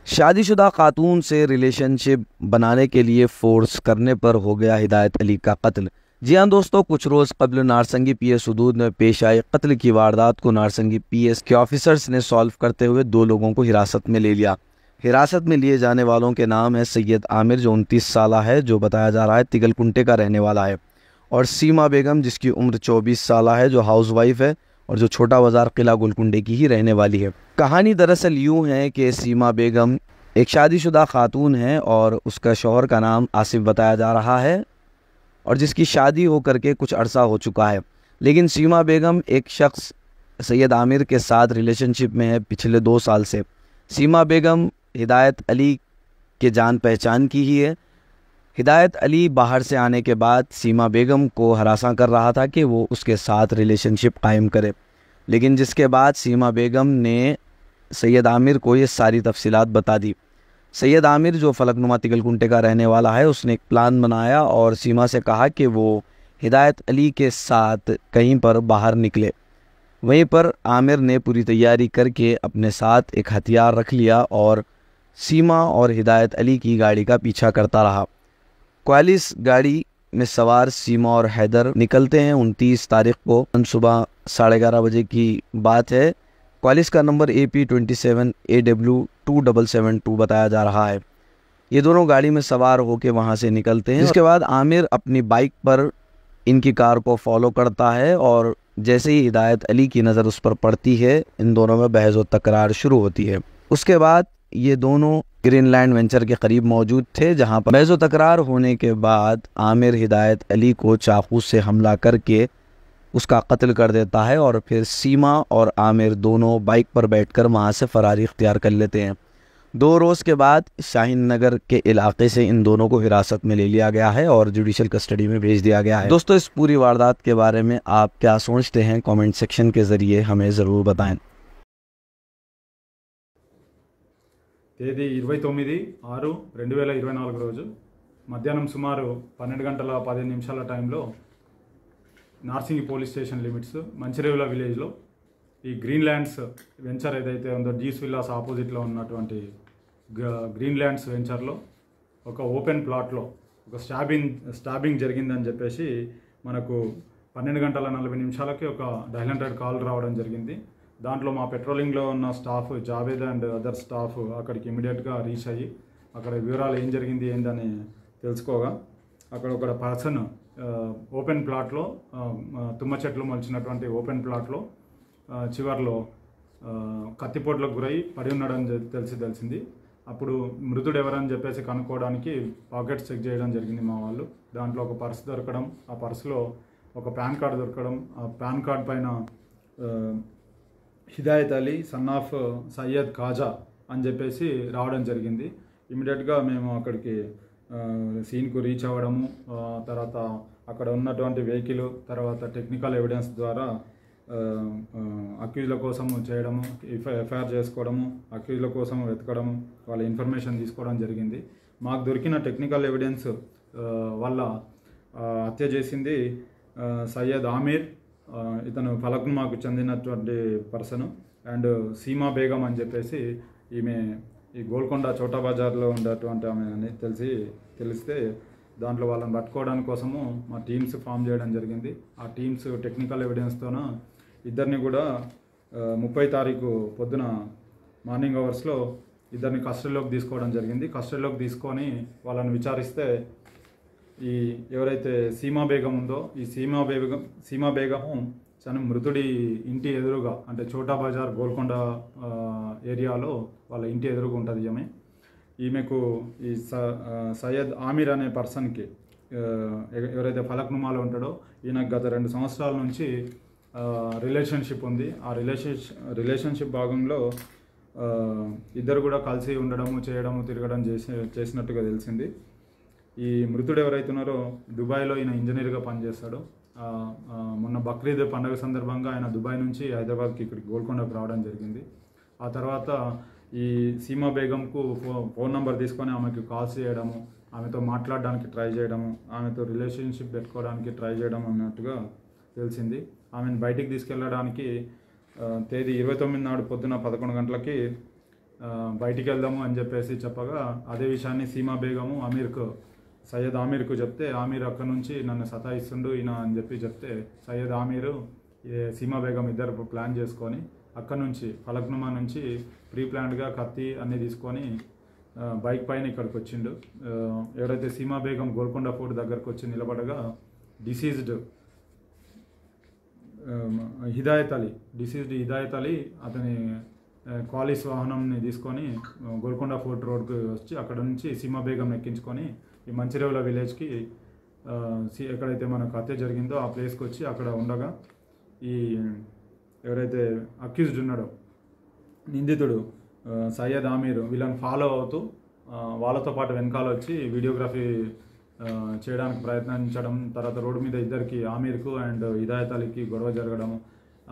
शादीशुदा खातून से रिलेशनशिप बनाने के लिए फोर्स करने पर हो गया हिदायत अली का कत्ल। जी हाँ दोस्तों, कुछ रोज़ कबल नारसंगी पीएस हदूद में पेश आए कत्ल की वारदात को नारसंगी पीएस के ऑफिसर्स ने सॉल्व करते हुए 2 लोगों को हिरासत में ले लिया। हिरासत में लिए जाने वालों के नाम है सैयद आमिर जो 29 साल है, जो बताया जा रहा है तिगलकुंटे का रहने वाला है, और सीमा बेगम जिसकी उम्र 24 साल है, जो हाउसवाइफ है और जो छोटा बाजार किला गोलकुंडे की ही रहने वाली है। कहानी दरअसल यूँ है कि सीमा बेगम एक शादीशुदा खातून है और उसका शौहर का नाम आसिफ बताया जा रहा है, और जिसकी शादी हो करके कुछ अरसा हो चुका है। लेकिन सीमा बेगम एक शख्स सैयद आमिर के साथ रिलेशनशिप में है पिछले 2 साल से। सीमा बेगम हिदायत अली के जान पहचान की ही है। हिदायत अली बाहर से आने के बाद सीमा बेगम को हरासा कर रहा था कि वो उसके साथ रिलेशनशिप कायम करे, लेकिन जिसके बाद सीमा बेगम ने सैयद आमिर को ये सारी तफसीलात बता दी। सैयद आमिर जो फलकनुमा तिगलकुंटे का रहने वाला है, उसने एक प्लान बनाया और सीमा से कहा कि वो हिदायत अली के साथ कहीं पर बाहर निकले। वहीं पर आमिर ने पूरी तैयारी करके अपने साथ एक हथियार रख लिया और सीमा और हिदायत अली की गाड़ी का पीछा करता रहा। क्वालिस गाड़ी में सवार सीमा और हैदर निकलते हैं 29 तारीख को सुबह 11:30 बजे की बात है। क्वालिस का नंबर AP27 AW2772 बताया जा रहा है। ये दोनों गाड़ी में सवार होकर वहां से निकलते हैं। इसके बाद आमिर अपनी बाइक पर इनकी कार को फॉलो करता है और जैसे ही हिदायत अली की नज़र उस पर पड़ती है, इन दोनों में बहस व तकरार शुरू होती है। उसके बाद ये दोनों ग्रीनलैंड वेंचर के करीब मौजूद थे, जहां पर बहस व तकरार होने के बाद आमिर हिदायत अली को चाकू से हमला करके उसका कत्ल कर देता है और फिर सीमा और आमिर दोनों बाइक पर बैठकर वहां से फरारी इख्तियार कर लेते हैं। 2 रोज़ के बाद शाहीन नगर के इलाके से इन दोनों को हिरासत में ले लिया गया है और जुडिशल कस्टडी में भेज दिया गया है। दोस्तों, इस पूरी वारदात के बारे में आप क्या सोचते हैं, कमेंट सेक्शन के ज़रिए हमें ज़रूर बताएं। తేదీ 29/6/2024 రోజు మధ్యాహ్నం సుమారు 12:15 టైంలో Narsingi police station limits Manchirevula విలేజ్లో ఈ గ్రీన్ ల్యాండ్స్ వెంచర్ ఏదైతే ఉందో జీస్ విల్లాస్ ఆపోజిట్లో ఉన్నటువంటి గ్రీన్ ల్యాండ్స్ వెంచర్లో ఒక ఓపెన్ ప్లాట్లో ఒక స్టాబింగ్ జరిగిందని చెప్పేసి మనకు 12:40 ఒక డయల్ 100 కాల్ రావడం జరిగింది. దాంట్లో మా పెట్రోలింగ్లో ఉన్న staff Javed and other staff అక్కడికి ఇమీడియట్గా రీచ్ అయ్యి అక్కడ వివరాలు ఏం జరిగింది ఏందని తెలుసుకోగా అక్కడ ఒక పర్సన్ ఓపెన్ ప్లాట్లో తుమ్మ చెట్లు మొలిచినటువంటి ఓపెన్ ప్లాట్లో చివర్లో కత్తిపోట్లకు గురై పడి ఉన్నాడని తెలిసింది. అప్పుడు మృతుడు ఎవరని చెప్పేసి కనుక్కోవడానికి పాకెట్స్ చెక్ చేయడం జరిగింది మా వాళ్ళు. దాంట్లో ఒక పర్స్ దొరకడం, ఆ పర్సులో ఒక పాన్ కార్డు దొరకడం, ఆ పాన్ కార్డ్ పైన హిదాయత్ అలీ సన్ ఆఫ్ సయ్యద్ ఖాజా అని చెప్పేసి రావడం జరిగింది. ఇమీడియట్గా మేము అక్కడికి సీన్కు రీచ్ అవ్వడము, తర్వాత అక్కడ ఉన్నటువంటి వెహికల్, తర్వాత టెక్నికల్ ఎవిడెన్స్ ద్వారా అక్యూజ్ల కోసము చేయడము, ఎఫ్ఐఆర్ చేసుకోవడము, అక్యూజ్ల కోసం వెతకడము, వాళ్ళ ఇన్ఫర్మేషన్ తీసుకోవడం జరిగింది. మాకు దొరికిన టెక్నికల్ ఎవిడెన్స్ వల్ల హత్య చేసింది సయ్యద్ ఆమిర్, ఇతను ఫలక్నుమాకు చెందినటువంటి పర్సన్, అండ్ సీమా బేగం అని చెప్పేసి ఈమె ఈ గోల్కొండ చోటా బజార్లో ఉండేటువంటి ఆమె అని తెలిస్తే దాంట్లో వాళ్ళని పట్టుకోవడానికి కోసము మా టీమ్స్ ఫామ్ చేయడం జరిగింది. ఆ టీమ్స్ టెక్నికల్ ఎవిడెన్స్తోన ఇద్దరిని కూడా 30 తారీఖు పొద్దున మార్నింగ్ అవర్స్లో ఇద్దరిని కస్టడీలోకి తీసుకోవడం జరిగింది. కస్టడీలోకి తీసుకొని వాళ్ళని విచారిస్తే ఈ ఎవరైతే సీమా బేగం ఉందో, ఈ సీమా బేగము మృతుడి ఇంటి ఎదురుగా, అంటే చోటా బజార్ గోల్కొండ ఏరియాలో వాళ్ళ ఇంటి ఎదురుగా ఉంటుంది ఈమెకు ఈ సయ్యద్ ఆమిర్ అనే పర్సన్కి ఎవరైతే ఫలక్నుమాలో ఉంటాడో ఈయనకు గత 2 సంవత్సరాల నుంచి రిలేషన్షిప్ ఉంది. ఆ రిలేషన్షిప్ భాగంలో ఇద్దరు కూడా కలిసి ఉండడము, చేయడము, తిరగడం చేసినట్టుగా తెలిసింది. ఈ మృతుడు ఎవరైతే ఉన్నారో దుబాయ్లో ఈయన ఇంజనీర్గా పనిచేస్తాడు. మొన్న బక్రీద్ పండుగ సందర్భంగా ఆయన దుబాయ్ నుంచి హైదరాబాద్కి ఇక్కడికి గోల్కొండకు రావడం జరిగింది. ఆ తర్వాత ఈ సీమా బేగంకు ఫోన్ నెంబర్ తీసుకొని ఆమెకు కాల్స్ చేయడము, ఆమెతో మాట్లాడడానికి ట్రై చేయడము, ఆమెతో రిలేషన్షిప్ పెట్టుకోవడానికి ట్రై చేయడం అన్నట్టుగా తెలిసింది. ఆమెను బయటికి తీసుకెళ్ళడానికి తేదీ 29 నాడు పొద్దున 11 గంటలకి బయటికి వెళ్దాము అని చెప్పేసి చెప్పగా అదే విషయాన్ని సీమా బేగము సయ్యద్ ఆమీర్కు చెప్తే ఆమీర్ అక్కడ నుంచి నన్ను సతాయిస్తుండు ఈయన అని చెప్పి చెప్తే సయ్యద్ ఆమీరు సీమా బేగం ఇద్దరు ప్లాన్ చేసుకొని అక్కడ నుంచి ఫలక్నుమా నుంచి ప్రీ ప్లాన్డ్గా కత్తి అన్నీ తీసుకొని బైక్ పైన ఇక్కడికి వచ్చిండు. ఎవరైతే సీమా బేగం గోల్కొండ ఫోర్ట్ దగ్గరకు వచ్చి నిలబడగా డిసీజ్డ్ హిదాయత్ అలీ అతని క్వాలిస్ వాహనంని తీసుకొని గోల్కొండ ఫోర్ట్ రోడ్కి వచ్చి అక్కడ నుంచి సీమా బేగం ఎక్కించుకొని ఈ మంచిరేవుల విలేజ్కి ఎక్కడైతే మనకు హత్య జరిగిందో ఆ ప్లేస్కి వచ్చి అక్కడ ఉండగా ఈ ఎవరైతే అక్యూజ్డ్ ఉన్నాడో నిందితుడు సయ్యద్ ఆమీర్ వీళ్ళని ఫాలో అవుతూ వాళ్ళతో పాటు వెనకాల వచ్చి వీడియోగ్రఫీ చేయడానికి ప్రయత్నించడం, తర్వాత రోడ్డు మీద ఇద్దరికి ఆమీర్కు అండ్ హిదాయత్ అలీకి గొడవ జరగడము,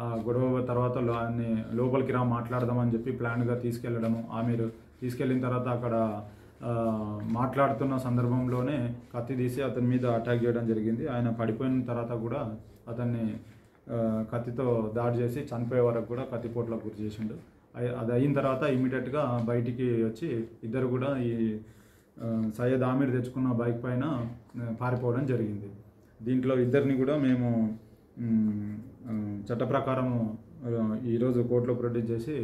ఆ గొడవ తర్వాత ఆయన్ని లోపలికి మాట్లాడదామని చెప్పి ప్లాన్గా తీసుకెళ్ళడము. ఆమీర్ తీసుకెళ్ళిన తర్వాత అక్కడ మాట్లాడుతున్న సందర్భంలోనే కత్తి తీసి అతని మీద అటాక్ చేయడం జరిగింది. ఆయన పడిపోయిన తర్వాత కూడా అతన్ని కత్తితో దాడి చేసి చనిపోయే వరకు కూడా కత్తిపోట్లకు గురి చేసిండు. అది అయిన తర్వాత ఇమీడియట్గా బయటికి వచ్చి ఇద్దరు కూడా ఈ సయ్యద్ ఆమీర్ తెచ్చుకున్న బైక్ పైన పారిపోవడం జరిగింది. దీంట్లో ఇద్దరిని కూడా మేము చట్ట ప్రకారం ఈరోజు కోర్టులో ప్రొడ్యూస్ చేసి